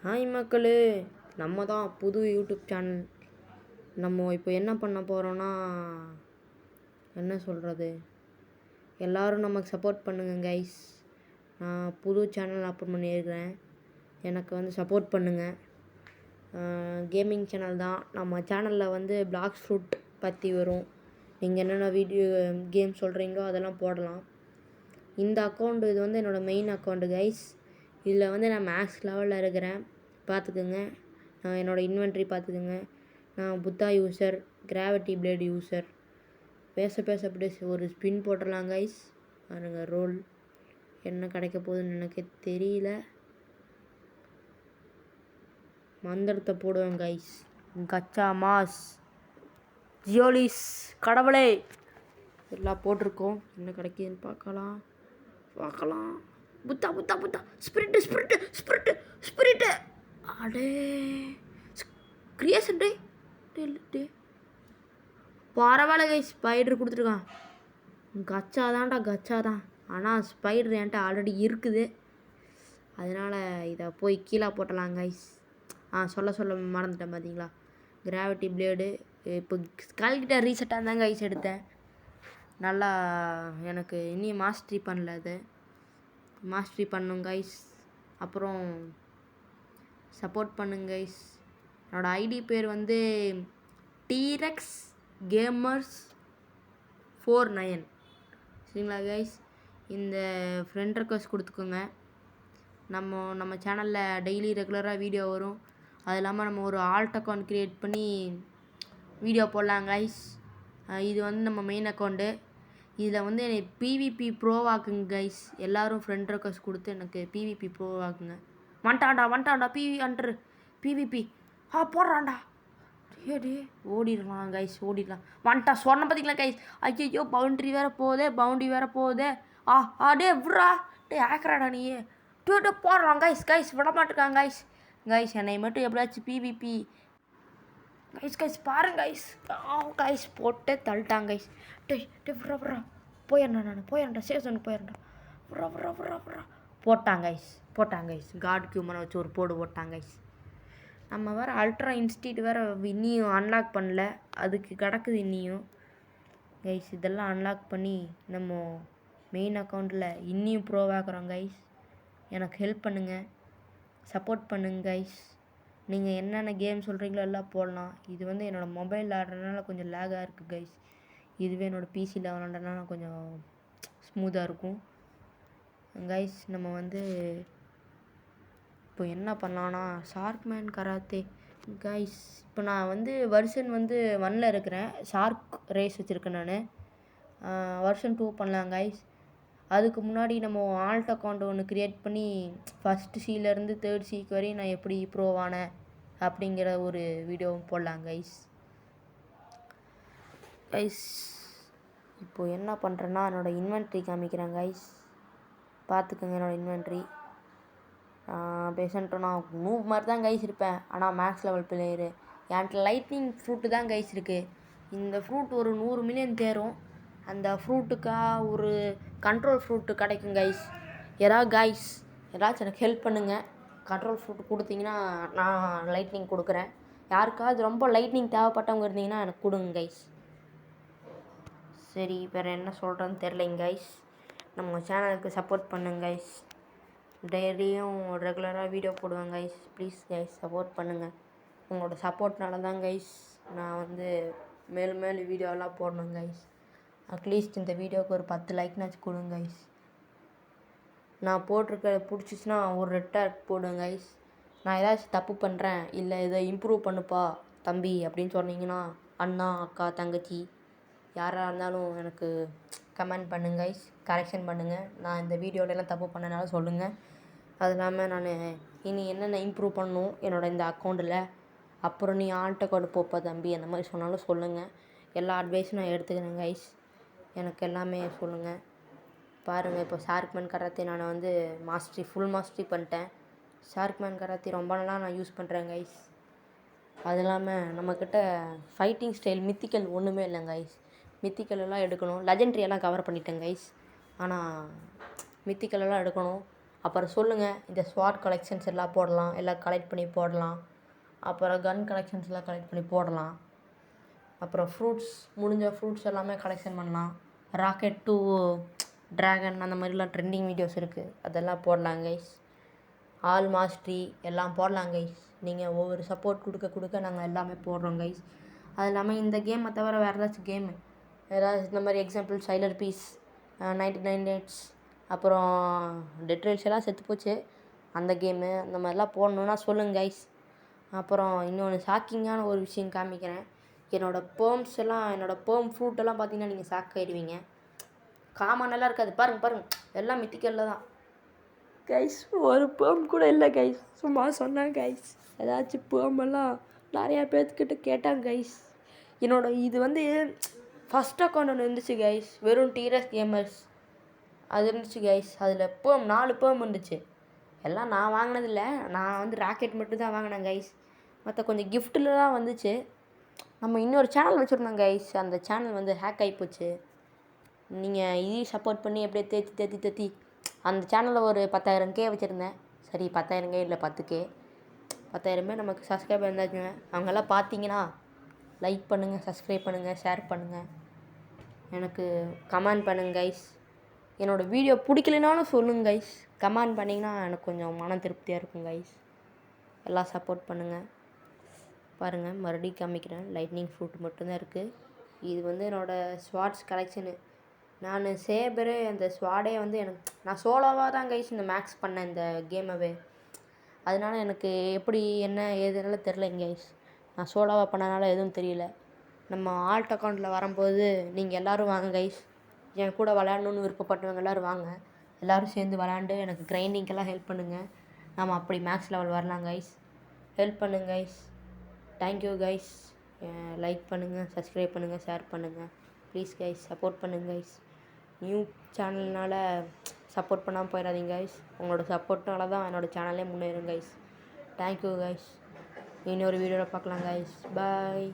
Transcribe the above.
Hi மக்களே, நம்ம தான் புது யூடியூப் சேனல். நம்ம இப்போ என்ன பண்ண போகிறோன்னா, என்ன சொல்கிறது, எல்லோரும் நமக்கு சப்போர்ட் பண்ணுங்கள் கைஸ். நான் புது சேனல் ஓப்பன் பண்ணியிருக்கிறேன், எனக்கு வந்து சப்போர்ட் பண்ணுங்கள். கேமிங் சேனல் தான். நம்ம சேனலில் வந்து பிளாக்ஸ் ஃப்ரூட் பற்றி வரும். நீங்கள் என்னென்ன வீடியோ கேம் சொல்கிறீங்களோ அதெல்லாம் போடலாம். இந்த அக்கௌண்ட் இது வந்து என்னோடய மெயின் அக்கௌண்ட்டு கைஸ். இதில் வந்து நான் மேக்ஸ் லெவலில் இருக்கிறேன், பார்த்துக்குங்க. என்னோடய இன்வென்ட்ரி பார்த்துக்குங்க. நான் Buddha user, gravity blade user. பேச அப்படியே ஒரு ஸ்பின் போட்டுடலாம் கைஸ். பாருங்க, ரோல் என்ன கிடைக்க போகுதுன்னு எனக்கு தெரியல. மந்திரத்தை போடுவேன் கைஸ். கச்சா மாஸ், ஜியோலிஸ், கடவுளே எல்லாம் போட்டிருக்கோம். என்ன கிடைக்குதுன்னு பார்க்கலாம். Buddha Buddha Buddha, spirit spirit spirit spirit. அடே கிரியேஷன் டே டே பரவாயில்ல கைஸ். ஸ்பைடர் கொடுத்துருக்கான். கச்சா தான். ஆனால் ஸ்பைடர் என்கிட்ட ஆல்ரெடி இருக்குது, அதனால் இதை போய் கீழே போட்டலாம் கைஸ். சொல்ல மறந்துட்டேன் பார்த்தீங்களா. கிராவிட்டி பிளேடு இப்போ ஸ்கல்கிட்ட ரீசெட்டாக இருந்தாங்க கைஸ் எடுத்தேன். நல்லா எனக்கு இன்னும் மாஸ்டரி பண்ணல, அது மாஸ்டரி பண்ணும் கைஸ். அப்புறம் சப்போர்ட் பண்ணுங்க கைஸ். என்னோடய ஐடி பேர் வந்து டீரெக்ஸ் கேமர்ஸ் 49. சரிங்களா கைஸ். இந்த ஃப்ரெண்ட் ரெக்வஸ்ட் கொடுத்துக்கோங்க. நம்ம சேனலில் டெய்லி ரெகுலராக வீடியோ வரும். அது இல்லாமல் நம்ம ஒரு ஆல்ட் அக்கௌண்ட் க்ரியேட் பண்ணி வீடியோ போடலாம் கைஸ். இது வந்து நம்ம மெயின் அக்கௌண்ட்டு. இதில் வந்து எனக்கு பிவிபி ப்ரோவாக்குங்க கைஸ். எல்லோரும் ஃப்ரெண்ட் ரெக்வஸ்ட் கொடுத்து எனக்கு பிவிபி ப்ரோவாக்குங்க. வந்துட்டான்டா பிவிபி போடுறான்டா. ஏடி ஓடிடலாம் கைஸ், ஓடிடலாம். வந்துட்டா சொன்ன பார்த்தீங்களா கைஸ். ஐயோ பவுண்ட்ரி வேறு போகுதே. டே விட்றா, டே ஆக்ராடா நீ. டூ போடுறான் கைஸ் விட மாட்டேருக்காங்க கைஸ். என்னை மட்டும் எப்படியாச்சும் பிவிபி கைஸ் பாருங்க கைஸ் போட்டு தள்ளிட்டாங்க கைஸ். டே விட்றா போயிடறேன்டா சேசனுக்கு போயிடறேன்டா. விட்றா போட்டாங்க கைஸ். காட் கியூமனை வச்சு ஒரு போடு போட்டாங்க கைஸ். நம்ம வேறு அல்ட்ரா இன்ஸ்டிட் வேறு இன்னியும் அன்லாக் பண்ணல, அதுக்கு கிடக்குது இன்னியும் கைஸ். இதெல்லாம் அன்லாக் பண்ணி நம்ம மெயின் அக்கௌண்ட்டில் இன்னியும் ப்ரோவாக்குறோம் கைஸ். எனக்கு ஹெல்ப் பண்ணுங்கள், சப்போர்ட் பண்ணுங்க கைஸ். நீங்கள் என்னென்ன கேம் சொல்கிறீங்களோ எல்லாம் போடலாம். இது வந்து என்னோடய மொபைலில் ஆடுறதுனால கொஞ்சம் லேகாக இருக்குது கைஸ். இதுவே என்னோடய பிசியில் விளாண்டனால கொஞ்சம் ஸ்மூத்தாக இருக்கும் கைஸ். நம்ம வந்து இப்போ என்ன பண்ணலான்னா, ஷார்க்மேன் கராத்தே கைஸ். இப்போ நான் வந்து வெர்ஷன் வந்து 1ல் இருக்கிறேன். ஷார்க் ரேஸ் வச்சுருக்கேன் நான். வெர்ஷன் 2 பண்ணலாம் கைஸ். அதுக்கு முன்னாடி நம்ம ஆல்ட் அக்கௌண்ட் ஒன்று க்ரியேட் பண்ணி ஃபஸ்ட்டு சீலேருந்து 3rd சீக்கு வரையும் நான் எப்படி ப்ரோவானேன் அப்படிங்கிற ஒரு வீடியோவும் போடலாம் கைஸ். இப்போது என்ன பண்ணுறேன்னா, என்னோடய இன்வென்ட்ரி காமிக்கிறேன் கைஸ். பார்த்துக்கோங்க என்னோடய இன்வென்ட்ரி. பேசன்ட்டு நான் மூவ் மாதிரி தான் கைஸ் இருப்பேன், ஆனால் மேக்ஸ் லெவல் பிளேயரு. என்கிட்ட லைட்னிங் ஃப்ரூட்டு தான் கைஸ் இருக்குது. இந்த ஃப்ரூட் ஒரு 100 மில்லியன் தேரும். அந்த ஃப்ரூட்டுக்காக ஒரு கண்ட்ரோல் ஃப்ரூட்டு கிடைக்கும் கைஸ். ஏதாச்சும் எனக்கு ஹெல்ப் பண்ணுங்கள். கண்ட்ரோல் ஃப்ரூட் கொடுத்தீங்கன்னா நான் லைட்னிங் கொடுக்குறேன். யாருக்காவது ரொம்ப லைட்னிங் தேவைப்பட்டவங்க இருந்தீங்கன்னா எனக்கு கொடுங்க கைஸ். சரி, வேறு என்ன சொல்கிறேன்னு தெரிலைங்க கைஸ். நம்ம சேனலுக்கு சப்போர்ட் பண்ணுங்க கைஸ். டெய்லியும் ரெகுலராக வீடியோ போடுவேன் கைஸ். ப்ளீஸ் கைஸ் சப்போர்ட் பண்ணுங்கள். உங்களோட சப்போர்ட்னால தான் கைஸ் நான் வந்து மேலும் வீடியோலாம் போடணும் கைஸ். அட்லீஸ்ட் இந்த வீடியோவுக்கு ஒரு 10 லைக்னாச்சும் கொடுங்க கைஸ். நான் போட்டிருக்க பிடிச்சிச்சின்னா ஒரு ரெட் போடுங்க கைஸ். நான் ஏதாச்சும் தப்பு பண்ணுறேன், இல்லை இதை இம்ப்ரூவ் பண்ணுப்பா தம்பி அப்படின்னு சொன்னீங்கன்னா, அண்ணா அக்கா தங்கச்சி யாராக இருந்தாலும் எனக்கு கமெண்ட் பண்ணுங்க கைஸ், கரெக்ஷன் பண்ணுங்கள். நான் இந்த வீடியோவிலலாம் தப்பு பண்ணனால சொல்லுங்கள். அது இல்லாமல் நான் இனி என்னென்ன இம்ப்ரூவ் பண்ணணும் என்னோடய இந்த அக்கௌண்ட்டில், அப்புறம் நீ ஆல்ட் அக்கௌண்ட் போப்பா தம்பி அந்த மாதிரி சொன்னாலும் சொல்லுங்கள். எல்லா அட்வைஸும் நான் எடுத்துக்கிறேன் கைஸ். எனக்கு எல்லாமே சொல்லுங்கள். பாருங்கள், இப்போ ஷார்க்மேன் கராத்தே நான் வந்து ஃபுல் மாஸ்டரி பண்ணிட்டேன். ஷார்க்மேன் கராத்தே ரொம்ப நாளாக நான் யூஸ் பண்ணுறேன் கைஸ். அது இல்லாமல் நம்மக்கிட்ட ஃபைட்டிங் ஸ்டைல் மித்திக்கல் ஒன்றுமே இல்லைங்க கைஸ். மித்திக்கல் எல்லாம் எடுக்கணும். லெஜெண்ட்ரி எல்லாம் கவர் பண்ணிட்டேன் கைஸ், ஆனால் மித்திக்கல் எல்லாம் எடுக்கணும். அப்புறம் சொல்லுங்கள், இந்த ஸ்வாட் கலெக்ஷன்ஸ் எல்லாம் போடலாம், எல்லாம் கலெக்ட் பண்ணி போடலாம். அப்புறம் கன் கலெக்ஷன்ஸ் எல்லாம் கலெக்ட் பண்ணி போடலாம். அப்புறம் ஃப்ரூட்ஸ், முடிஞ்ச ஃப்ரூட்ஸ் எல்லாமே கலெக்ஷன் பண்ணலாம். ராக்கெட் டு ட்ராகன் அந்த மாதிரிலாம் ட்ரெண்டிங் வீடியோஸ் இருக்குது, அதெல்லாம் போடலாம் கைஸ். ஆல் மாஸ்ட்ரி எல்லாம் போடலாம் கைஸ். நீங்கள் ஒவ்வொரு சப்போர்ட் கொடுக்க நாங்கள் எல்லாமே போடுறோம் கைஸ். அது இல்லாமல் இந்த கேமை தவிர வேறு ஏதாச்சும் கேமு, ஏதாச்சும் இந்த மாதிரி எக்ஸாம்பிள் சைலர் பீஸ், 99 டேட்ஸ், அப்புறம் டெட் ரேல்ஸ் எல்லாம் செத்து போச்சு, அந்த கேமு அந்த மாதிரிலாம் போடணுன்னா சொல்லுங்கள் கைஸ். அப்புறம் இன்னொன்று ஷாக்கிங்கான ஒரு விஷயம் காமிக்கிறேன். என்னோடய பேர்ம்ஸ் எல்லாம், என்னோடய பேர்ம் ஃப்ரூட்டெல்லாம் பார்த்தீங்கன்னா நீங்கள் ஷாக் ஆகிடுவீங்க. காமனெல்லாம் இருக்காது, பாருங்கள் எல்லாம் மித்திக்கல்ல தான் கைஸ். ஒரு பேர்ம் கூட இல்லை கைஸ், சும்மா சொன்னேன் கைஸ். ஏதாச்சும் பேர்மெல்லாம் நிறையா பேர்த்துக்கிட்ட கேட்டாங்க கைஸ். இது வந்து ஃபஸ்ட் அக்கௌண்ட் ஒன்று இருந்துச்சு கைஸ், வெறும் டீரஸ் கேமர்ஸ் அது இருந்துச்சு கைஸ். அதில் பேர்ம் 4 பேர்ம் இருந்துச்சு. எல்லாம் நான் வாங்கினதில்ல, நான் வந்து ராக்கெட் மட்டும் தான் வாங்கினேன் கைஸ். மற்ற கொஞ்சம் கிஃப்ட்டிலலாம் வந்துச்சு. நம்ம இன்னொரு சேனல் வச்சுருந்தோம் கைஸ், அந்த சேனல் வந்து ஹேக் ஆகிப்போச்சு. நீங்கள் இதையும் சப்போர்ட் பண்ணி அப்படியே தேத்தி அந்த சேனலில் ஒரு 10,000K வச்சுருந்தேன். சரி 10,000K இல்லை 10K, 10,000 பேர் நமக்கு சப்ஸ்கிரைபர் இருந்தாச்சுங்க. அவங்கெல்லாம் பார்த்தீங்கன்னா லைக் பண்ணுங்கள், சப்ஸ்கிரைப் பண்ணுங்கள், ஷேர் பண்ணுங்கள், எனக்கு கமெண்ட் பண்ணுங்கள் கைஸ். என்னோடய வீடியோ பிடிக்கலனாலும் சொல்லுங்கள் கைஸ், கமெண்ட் பண்ணிங்கன்னா எனக்கு கொஞ்சம் மன திருப்தியாக இருக்கும் கைஸ். எல்லாம் சப்போர்ட் பண்ணுங்கள். பாருங்கள், மறுபடியும் காமிக்கிறேன். லைட்னிங் ஃப்ரூட் மட்டும்தான் இருக்குது. இது வந்து என்னோடய ஸ்வாட்ஸ் கலெக்ஷனு. நான் சேபரு அந்த ஸ்வாடே வந்து நான் சோலோவாக தான் கைஸ் இந்த மேக்ஸ் பண்ணேன் இந்த கேமவே. அதனால எனக்கு எப்படி என்ன ஏதுனால தெரிலங்க கைஸ். நான் சோலோவாக பண்ணனால எதுவும் தெரியல. நம்ம ஆல்ட் அக்கௌண்ட்டில் வரும்போது நீங்கள் எல்லோரும் வாங்க கைஸ். என் கூட விளையாடணுன்னு விருப்பப்பட்டவங்க எல்லோரும் வாங்க. எல்லோரும் சேர்ந்து விளையாண்டு எனக்கு கிரைண்டிங்கெல்லாம் ஹெல்ப் பண்ணுங்கள். நம்ம அப்படி மேக்ஸ் லெவல் வரலாம் கைஸ். ஹெல்ப் பண்ணுங்க கைஸ். Thank you guys. லைக் பண்ணுங்கள், சப்ஸ்கிரைப் பண்ணுங்கள், ஷேர் பண்ணுங்கள். ப்ளீஸ் கைஸ், சப்போர்ட் பண்ணுங்கள் கைஸ். நியூ சேனல்னால் சப்போர்ட் பண்ணாமல் போயிடாதீங்க கைஸ். உங்களோட சப்போர்ட்னால தான் என்னோடய சேனலே முன்னேறும் கைஸ். Thank you guys. இன்னொரு வீடியோவில் பார்க்கலாம் கைஸ். பாய்.